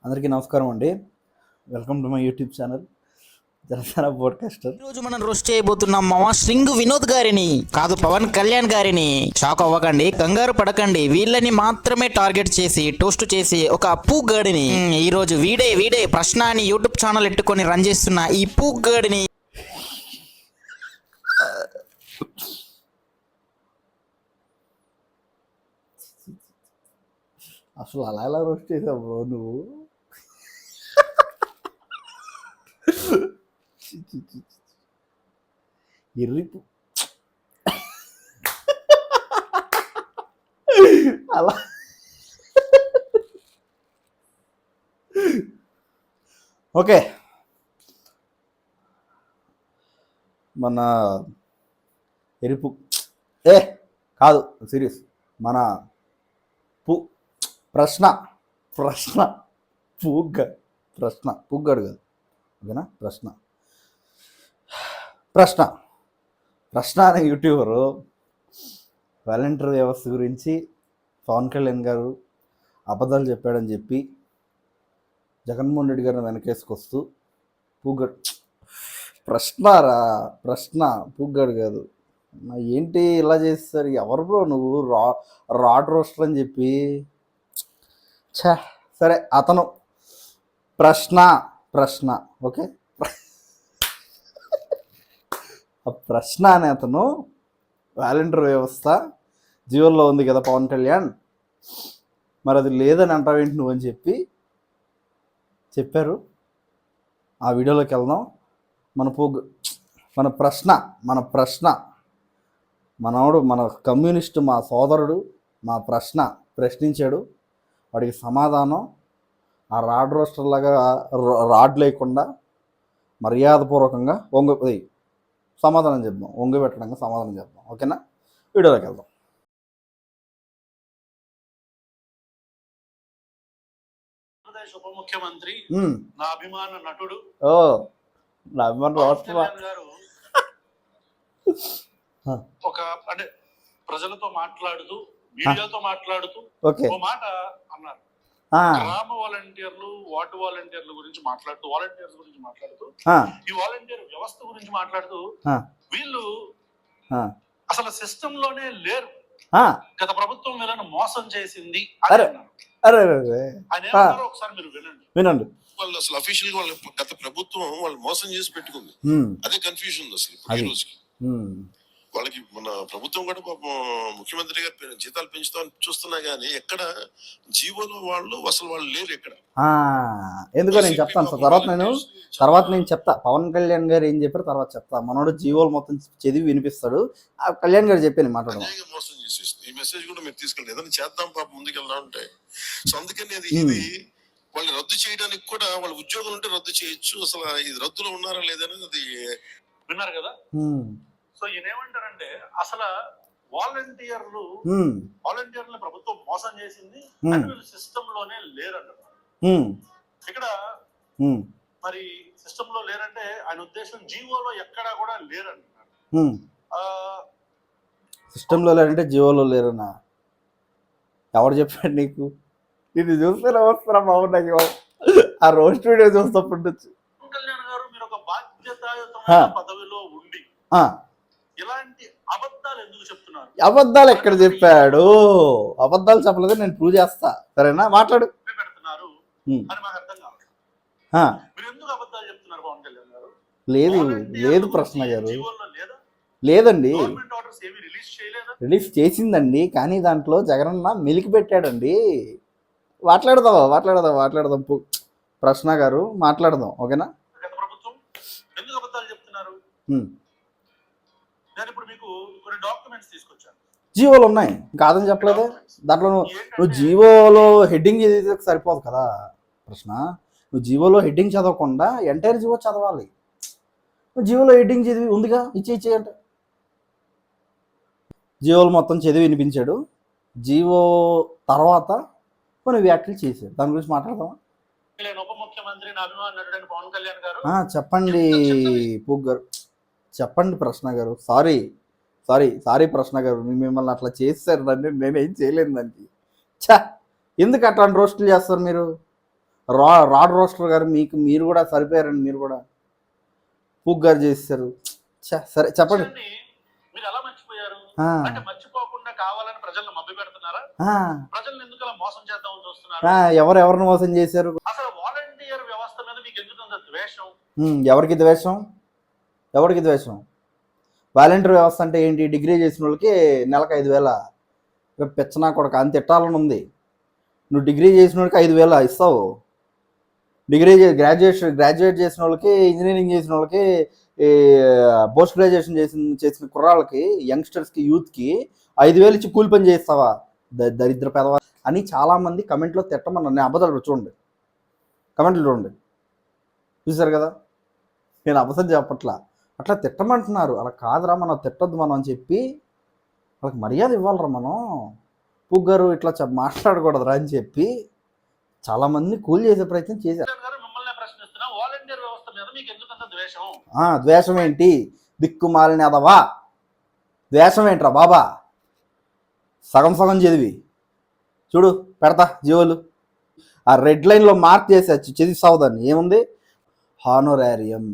అందరికీ నమస్కారం అండి. Welcome to my YouTube channel Janasena podcaster. ఈరోజు మనం రోస్ట్ చేయబోతున్నాం మామ శ్రింగ్ వినోద్ గారిని కాదు, పవన్ కళ్యాణ్ గారిని. షాక్ అవ్వకండి, కంగారు పడకండి. వీళ్ళని మాత్రమే టార్గెట్ చేసి టోస్ట్ చేసి ఒక పూగ్గాడిని ఈ రోజు వీడే ప్రశ్న అని యూట్యూబ్ ఛానల్ ఎట్టుకొని రన్ చేస్తున్న ఈ పూగ్గాడిని అసలు అలా ఎలా రోస్ట్ చేసావు బ్రో నువ్వు? ఎర్రిపు అలా ఓకే. మన ఎరుపు కాదు సీరియస్. మన ప్రశ్న పూగ్గాడు కాదు, ఓకేనా? ప్రశ్న అనే యూట్యూబరు వాలంటీర్ వ్యవస్థ గురించి పవన్ కళ్యాణ్ గారు అబద్ధాలు చెప్పాడని చెప్పి జగన్మోహన్ రెడ్డి గారిని వెనకేసుకొస్తూ పూగ్గాడు. ప్రశ్న పూగ్గాడు కాదు. ఏంటి ఇలా చేస్తారు? ఎవరు బ్రో నువ్వు? రాడ్ రోస్టర్ అని చెప్పి సరే, అతను ప్రశ్న ఓకే. ఆ ప్రశ్న అనే అతను వాలంటీర్ వ్యవస్థ జీవోల్లో ఉంది కదా పవన్ కళ్యాణ్, మరి అది లేదని అంటావేంటి నువ్వు అని చెప్పి చెప్పారు. ఆ వీడియోలోకి వెళ్దాం. మన ప్రశ్న మనోడు, మన కమ్యూనిస్టు, మా సోదరుడు మా ప్రశ్నించాడు. వాడికి సమాధానం ఆ రాడ్ రోస్టర్ లాగా రాడ్ లేకుండా మర్యాదపూర్వకంగా సమాధానం చెప్దాం, పెట్టడంగా సమాధానం చెప్దాం, ఓకేనా? వీడియోలోకి వెళ్దాం. ఉప ముఖ్యమంత్రి, నా అభిమాన నటుడు, నా అభిమాన గారు ఒక అంటే ప్రజలతో మాట్లాడుతూ, మీడియాతో మాట్లాడుతూ ఒక మాట అన్నారు. గ్రామ వాలంటీర్లు, వార్డు వాలంటీర్ల గురించి మాట్లాడుతూ, వాలంటీర్స్ గురించి మాట్లాడుతూ, ఈ వాలంటీర్ వ్యవస్థ గురించి మాట్లాడుతూ, వీళ్ళు అసలు సిస్టమ్ లోనే లేరు, గత ప్రభుత్వం వీళ్ళని మోసం చేసింది అని అన్నారు. ఒకసారి మీరు వినండి. వాళ్ళు అసలు అఫీషియల్ గా వాళ్ళ గత ప్రభుత్వం వాళ్ళు మోసం చేసి పెట్టుకుంది. అదే కన్ఫ్యూజన్ అసలు ఈ రోజుకి. వాళ్ళకి మన ప్రభుత్వం కూడా పాపం ముఖ్యమంత్రి గారు జీతాలు పెంచుతామని చూస్తున్నా గానీ ఎక్కడ జీవోలో వాళ్ళు లేరు ఎక్కడ. ఎందుకో నేను చెప్తాను సార్, తర్వాత నేను చెప్తా. పవన్ కళ్యాణ్ గారు ఏం చెప్పారు తర్వాత చెప్తా. మనోడు జీవోలు మొత్తం చదివి వినిపిస్తాడు. ఆ కళ్యాణ్ గారు చెప్పాను మాట్లాడడం మోసం చేసేస్తుంది. ఈ మెసేజ్ కూడా మీరు తీసుకెళ్ళి ఏదైనా చేద్దాం పాపం ముందుకెళ్దాం అంటే. సో అందుకని ఇది వాళ్ళు రద్దు చేయడానికి కూడా వాళ్ళ ఉద్యోగులు ఉంటే రద్దు చేయొచ్చు. అసలు ఇది రద్దులో ఉన్నారా లేదని అది విన్నారు కదా. సో ఈయన ఏమంటారంటే అసలు వాలంటీర్లు ప్రభుత్వం మోసం చేసింది, సిస్టమ్ లోనే లేరంటున్నారు. ఇక్కడ మరి సిస్టమ్ లో లేరంటే ఆయన ఉద్దేశం జీవోలో ఎక్కడా కూడా లేరంటున్నారు. సిస్టమ్ లో లేరంటే జీవోలో లేరన్నా ఎవరు చెప్పాడు నీకు? ఇది చూస్తే వస్తారా బాబు? నాకు ఆ రోస్ట్ వీడియో చూస్తప్పుడు కళ్యాణ్ గారు మీరు ఒక బాధ్యతాయుతమైన పదవిలో ఉండి ఇలాంటి అబద్ధాలు ఎందుకు చెప్తున్నారు? అబద్ధాలు ఎక్కడ చెప్పాడు? అబద్ధాలు చెప్పలేదు, నేను ప్రూవ్ చేస్తా. సరేనా? మాట్లాడు. పెడుతున్నారు అని మాకు అర్థం కావాలి. మీరు ఎందుకు అబద్ధాలు చెప్తున్నారు పవన్ కళ్యాణ్ గారు? లేదు ప్రశ్న గారు, లేదండి. రిలీజ్ చేసిందండి, కానీ దాంట్లో జగనన్న మెలికి పెట్టాడండి. మాట్లాడదాం ప్రశ్న గారు, మాట్లాడదాం, ఓకేనా? గత ప్రభుత్వం ఎందుకు అబద్ధాలు చెప్తున్నారు? నేను ఇప్పుడు మీకు కొన్ని డాక్యుమెంట్స్ తీసుకొచ్చాను. జీవోలు ఉన్నాయి, కాదని చెప్పలేదు. దాంట్లో నువ్వు జీవోలో హెడ్డింగ్ చదివితే సరిపోదు కదా ప్రశ్న. నువ్వు జీవోలో హెడ్డింగ్ చదవకుండా ఎంటైర్ జీవో చదవాలి. నువ్వు జీవోలో హెడ్డింగ్ చదివి ఉందిగా, ఇచ్చే అంటే జీవోలు మొత్తం చదివి వినిపించాడు. జీవో తర్వాత కొన్ని వ్యాఖ్యలు చేశాడు. దాని గురించి మాట్లాడదామా? ఉప ముఖ్యమంత్రి, నా అభిమాన నటుడు పవన్ కళ్యాణ్ గారు చెప్పండి. పూగ్గారు చెప్పండి ప్రశ్న గారు. సారీ ప్రశ్న గారు, మిమ్మల్ని అట్లా చేస్తారు. నేనేం చేయలేదు దానికి. ఎందుకు అట్లాంటి రోస్టులు చేస్తారు మీరు? రాడ్ రోస్టర్ గారు మీరు కూడా సరిపోయారండి. మీరు కూడా పూగ్ గారు చేశారు. సరే చెప్పండి. మీరు ఎలా మర్చిపోయారు? అంటే మర్చిపోకుండా కావాలని ప్రజలను మభ్య పెడుతున్నారా? ప్రజల్ని ఎందుకు అలా మోసం చేద్దామని చూస్తున్నారు? ఎవరిని మోసం చేశారు? అసలు వాలంటీర్ వ్యవస్థ మీద మీకు ఎందుకు ద్వేషం? ఎవరికి ద్వేషం? వాలంటీర్ వ్యవస్థ అంటే ఏంటి? డిగ్రీ చేసిన వాళ్ళకి నెలకు 5,000. పెచ్చనా కొడుకు అంత తిట్టాలని ఉంది. నువ్వు డిగ్రీ చేసిన వాళ్ళకి 5,000 ఇస్తావు. గ్రాడ్యుయేట్ చేసిన వాళ్ళకి, ఇంజనీరింగ్ చేసిన వాళ్ళకి, పోస్ట్ గ్రాడ్యుయేషన్ చేసిన కుర్రాళ్ళకి, యంగ్స్టర్స్కి, యూత్కి 5,000 ఇచ్చి కూలి పని చేస్తావా? దరిద్ర పెదవా అని చాలామంది కమెంట్లో తిట్టమన్నారు. నేను అబద్ధాలు చూడండి, కమెంట్లు చూడండి, చూసారు కదా. నేను అబద్ధం చెప్పట్లా, అట్లా తిట్టమంటున్నారు. అలా కాదురా, మనం తిట్టొద్దు మనం అని చెప్పి వాళ్ళకి మర్యాద ఇవ్వాలరా మనం. పూగ్ గారు ఇట్లా మాట్లాడకూడదురా అని చెప్పి చాలామంది కూలి చేసే ప్రయత్నం చేశారు. ద్వేషం ఏంటి? దిక్కుమాలిన అదవా, ద్వేషం ఏంట్రా బాబా? సగం చదివి చూడు, పెడతా జీవోలు. ఆ రెడ్ లైన్లో మార్క్ చేసి చదివిస్తావు దాన్ని. ఏముంది? హానోరారియం.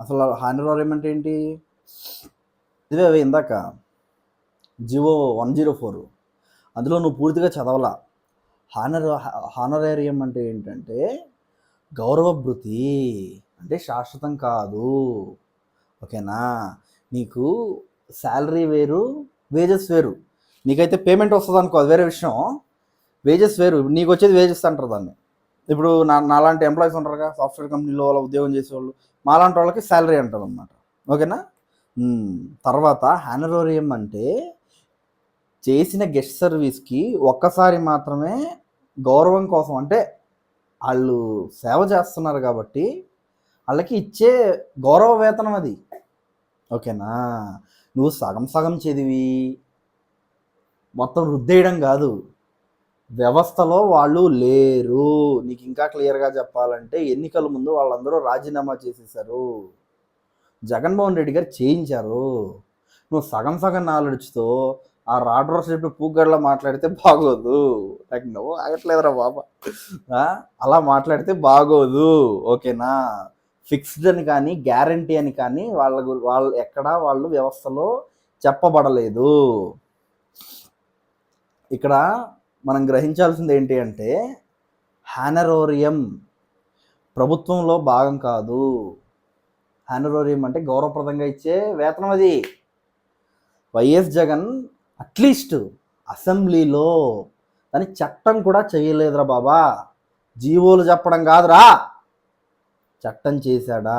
అసలు హానోరారియం అంటే ఏంటి? ఇదే ఇందాక జివో 104 అందులో నువ్వు పూర్తిగా చదవలా. హానోరారియం అంటే ఏంటంటే గౌరవభృతి, అంటే శాశ్వతం కాదు. ఓకేనా? నీకు శాలరీ వేరు, వేజెస్ వేరు. నీకైతే పేమెంట్ వస్తుంది అనుకో, అది వేరే విషయం. వేజెస్ వేరు. నీకు వచ్చేది వేజెస్ అంటారు దాన్ని. ఇప్పుడు నాలాంటి ఎంప్లాయీస్ ఉంటారుగా, సాఫ్ట్వేర్ కంపెనీలో వాళ్ళ ఉద్యోగం చేసేవాళ్ళు, మాలాంటి వాళ్ళకి శాలరీ అంటారు అన్నమాట. ఓకేనా? తర్వాత హానరోరియం అంటే చేసిన గెస్ట్ సర్వీస్కి ఒక్కసారి మాత్రమే గౌరవం కోసం, అంటే వాళ్ళు సేవ చేస్తున్నారు కాబట్టి వాళ్ళకి ఇచ్చే గౌరవ వేతనం అది. ఓకేనా? నువ్వు సగం చదివి మొత్తం రుద్దేయడం కాదు. వ్యవస్థలో వాళ్ళు లేరు. నీకు ఇంకా క్లియర్గా చెప్పాలంటే ఎన్నికల ముందు వాళ్ళందరూ రాజీనామా చేసేసారు. జగన్మోహన్ రెడ్డి గారు చేయించారు. నువ్వు సగం నాలెడ్జ్తో ఆ రాడ్ రోస్ చెప్పి పూగడ్లా మాట్లాడితే బాగోదు. నాకు నువ్వు ఆగట్లేదురా బాబా, అలా మాట్లాడితే బాగోదు. ఓకేనా? ఫిక్స్డ్ అని కానీ గ్యారంటీ అని కానీ వాళ్ళు ఎక్కడా వాళ్ళు వ్యవస్థలో చెప్పబడలేదు. ఇక్కడ మనం గ్రహించాల్సింది ఏంటి అంటే హానరోరియం ప్రభుత్వంలో భాగం కాదు. హానరోరియం అంటే గౌరవప్రదంగా ఇచ్చే వేతనం. అది వైఎస్ జగన్ అట్లీస్ట్ అసెంబ్లీలో దాని చట్టం కూడా చేయలేదురా బాబా. జీవోలు చెప్పడం కాదురా, చట్టం చేశాడా?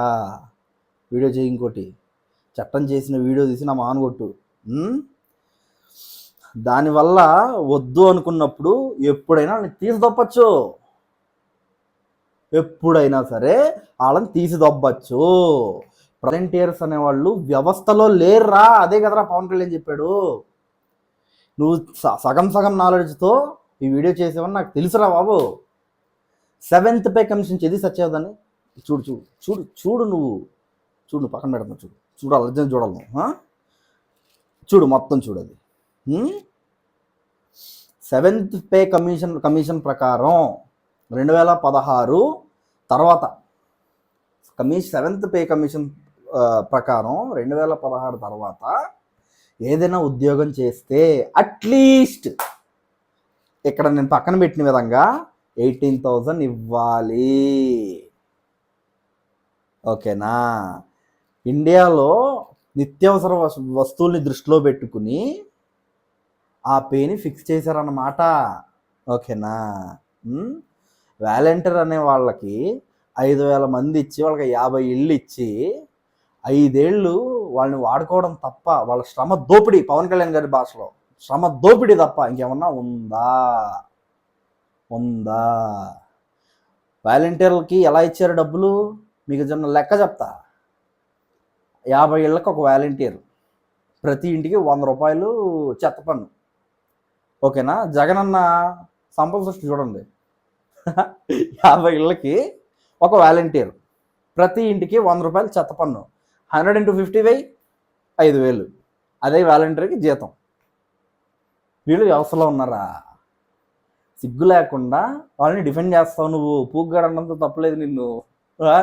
వీడియో చేయి, ఇంకోటి చట్టం చేసిన వీడియో తీసి నా మానగొట్టు. దానివల్ల వద్దు అనుకున్నప్పుడు ఎప్పుడైనా వాళ్ళని తీసిదొప్పచ్చు. ఎప్పుడైనా సరే వాళ్ళని తీసిదొబ్బచ్చు. వాలంటీర్స్ అనేవాళ్ళు వ్యవస్థలో లేరురా. అదే కదరా పవన్ కళ్యాణ్ చెప్పాడు. నువ్వు సగం నాలెడ్జ్తో ఈ వీడియో చేసేవని నాకు తెలుసురా బాబు. 7th పే కమిషన్ చదివి సచ్చేవదని చూడు నువ్వు పక్కన పెడతావు. చూడాలి, అర్జెంట్ చూడాలి నువ్వు. చూడు, మొత్తం చూడు. అది 7th పే కమిషన్ ప్రకారం 2016 తర్వాత 7th పే కమిషన్ ప్రకారం 2016 తర్వాత ఏదైనా ఉద్యోగం చేస్తే అట్లీస్ట్ ఇక్కడ నేను పక్కన పెట్టిన విధంగా 18,000 ఇవ్వాలి. ఓకేనా? ఇండియాలో నిత్యావసర వస్తువుల్ని దృష్టిలో పెట్టుకుని ఆ పేని ఫిక్స్ చేశారన్నమాట. ఓకేనా? వాలంటీర్ అనే వాళ్ళకి 5,000 మంది ఇచ్చి వాళ్ళకి 50 ఇళ్ళు ఇచ్చి 5 ఏళ్ళు వాళ్ళని వాడుకోవడం తప్ప, వాళ్ళ శ్రమ దోపిడీ, పవన్ కళ్యాణ్ గారి భాషలో శ్రమ దోపిడీ తప్ప ఇంకేమన్నా ఉందా? వాలంటీర్లకి ఎలా ఇచ్చారు డబ్బులు మీకు జన్న లెక్క చెప్తా. 50 ఇళ్ళకి ఒక వాలంటీర్, ప్రతి ఇంటికి 100 రూపాయలు చెత్త పన్ను. ఓకేనా? జగనన్న సంపద సృష్టి చూడండి. 50 ఇళ్ళకి ఒక వాలంటీర్, ప్రతి ఇంటికి 100 రూపాయలు చెత్త పన్ను. 100 × 50 వెయ్యి, 5,000. అదే వాలంటీర్కి జీతం. వీళ్ళు వ్యవస్థలో ఉన్నారా? సిగ్గు లేకుండా వాళ్ళని డిఫెండ్ చేస్తావు నువ్వు. పూగ్గాడు అన్నంత తప్పలేదు నిన్ను. ఆ?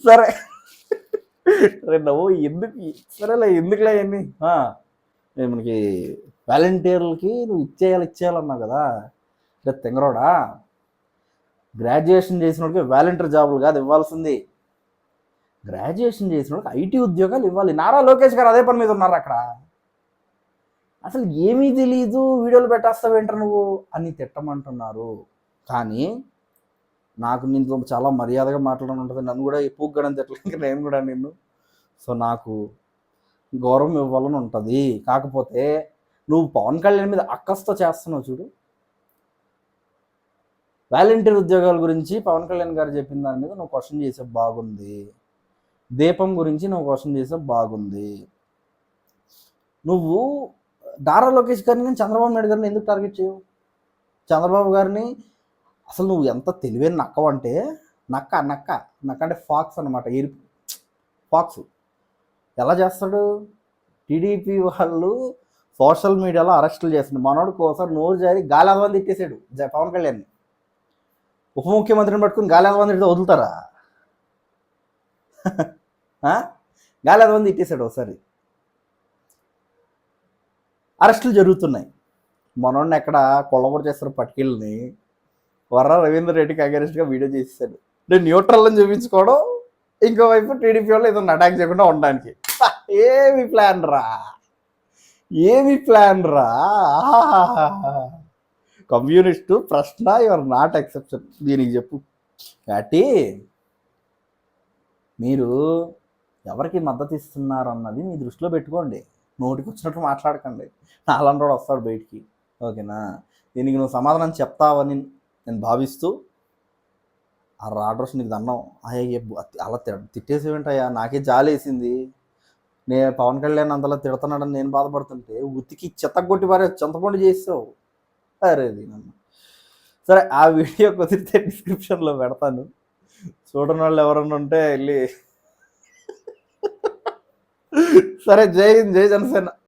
సరే నవ్వు ఎందుకు, సరేలే ఎందుకులే అన్నీ. మనకి వాలంటీర్లకి నువ్వు ఇచ్చేయాలన్నావు కదా. రేపు తెంగరోడా, గ్రాడ్యుయేషన్ చేసినోడికి వాలంటీర్ జాబులు కాదు ఇవ్వాల్సింది, గ్రాడ్యుయేషన్ చేసినోడికి ఐటీ ఉద్యోగాలు ఇవ్వాలి. నారా లోకేష్ గారు అదే పని మీద ఉన్నారు అక్కడ. అసలు ఏమీ తెలీదు, వీడియోలు పెట్టేస్తావేంటారు నువ్వు అని తిట్టమంటున్నారు. కానీ నాకు నీతో చాలా మర్యాదగా మాట్లాడడం ఉంటుంది. నన్ను కూడా పూగ్గడం తిట్టలేదు, నేను కూడా నిన్ను. సో నాకు గౌరవం ఇవ్వాలని ఉంటుంది. కాకపోతే నువ్వు పవన్ కళ్యాణ్ మీద అక్కస్తో చేస్తున్నావు చూడు. వాలంటీర్ ఉద్యోగాల గురించి పవన్ కళ్యాణ్ గారు చెప్పిన దాని మీద నువ్వు క్వశ్చన్ చేసే బాగుంది. దీపం గురించి నువ్వు క్వశ్చన్ చేసే బాగుంది. నువ్వు నారా లోకేష్ గారిని, చంద్రబాబు నాయుడు గారిని ఎందుకు టార్గెట్ చేయవు? చంద్రబాబు గారిని అసలు నువ్వు ఎంత తెలివైన నక్కవంటే, నక్క అంటే ఫాక్స్ అనమాట, ఎరుపు ఫాక్స్. ఎలా చేస్తాడు? టీడీపీ వాళ్ళు సోషల్ మీడియాలో అరెస్టులు చేస్తుంది. మనోడికి ఒకసారి నోరు జారి గాలి తిట్టేశాడు పవన్ కళ్యాణ్. ఉప ముఖ్యమంత్రిని పట్టుకుని గాలి తిడితే వదులుతారా? గాలి తిట్టేశాడు ఒకసారి. అరెస్టులు జరుగుతున్నాయి. మనోడిని ఎక్కడ కొల్లబడి చేస్తారు పట్టుకెళ్ళని. వర్రా రవీందర్ రెడ్డికి అగెనిస్ట్గా వీడియో చేసేసాడు. నేను న్యూట్రల్ అని చూపించుకోవడం, ఇంకోవైపు టీడీపీ వాళ్ళు ఏదో అటాక్ చేయకుండా ఉండడానికి. ఏమి ప్లాన్ రా. కమ్యూనిస్టు ప్రశ్న, యువర్ నాట్ ఎక్సెప్షన్. దీనికి చెప్పు. కాబట్టి మీరు ఎవరికి మద్దతు ఇస్తున్నారు అన్నది మీ దృష్టిలో పెట్టుకోండి. నోటికి వచ్చినట్టు మాట్లాడకండి. నాలంటి వాడు వస్తాడు బయటికి. ఓకేనా? దీనికి నువ్వు సమాధానం చెప్తావని నేను భావిస్తూ, ఆ రాడ్రస్ నీకు దండం. అలా తిట్టేసేవేంటయ్యా, నాకే జాలేసింది. నేను పవన్ కళ్యాణ్ అంతలా తిడుతున్నాడని నేను బాధపడుతుంటే ఉతికి చెత్తగొట్టి పారే చింతపండు చేసావు. అరే నన్ను. సరే, ఆ వీడియో కుదిరితే డిస్క్రిప్షన్లో పెడతాను. చూడని వాళ్ళు ఎవరన్నా ఉంటే వెళ్ళి. సరే, జై హింద్, జై జనసేన.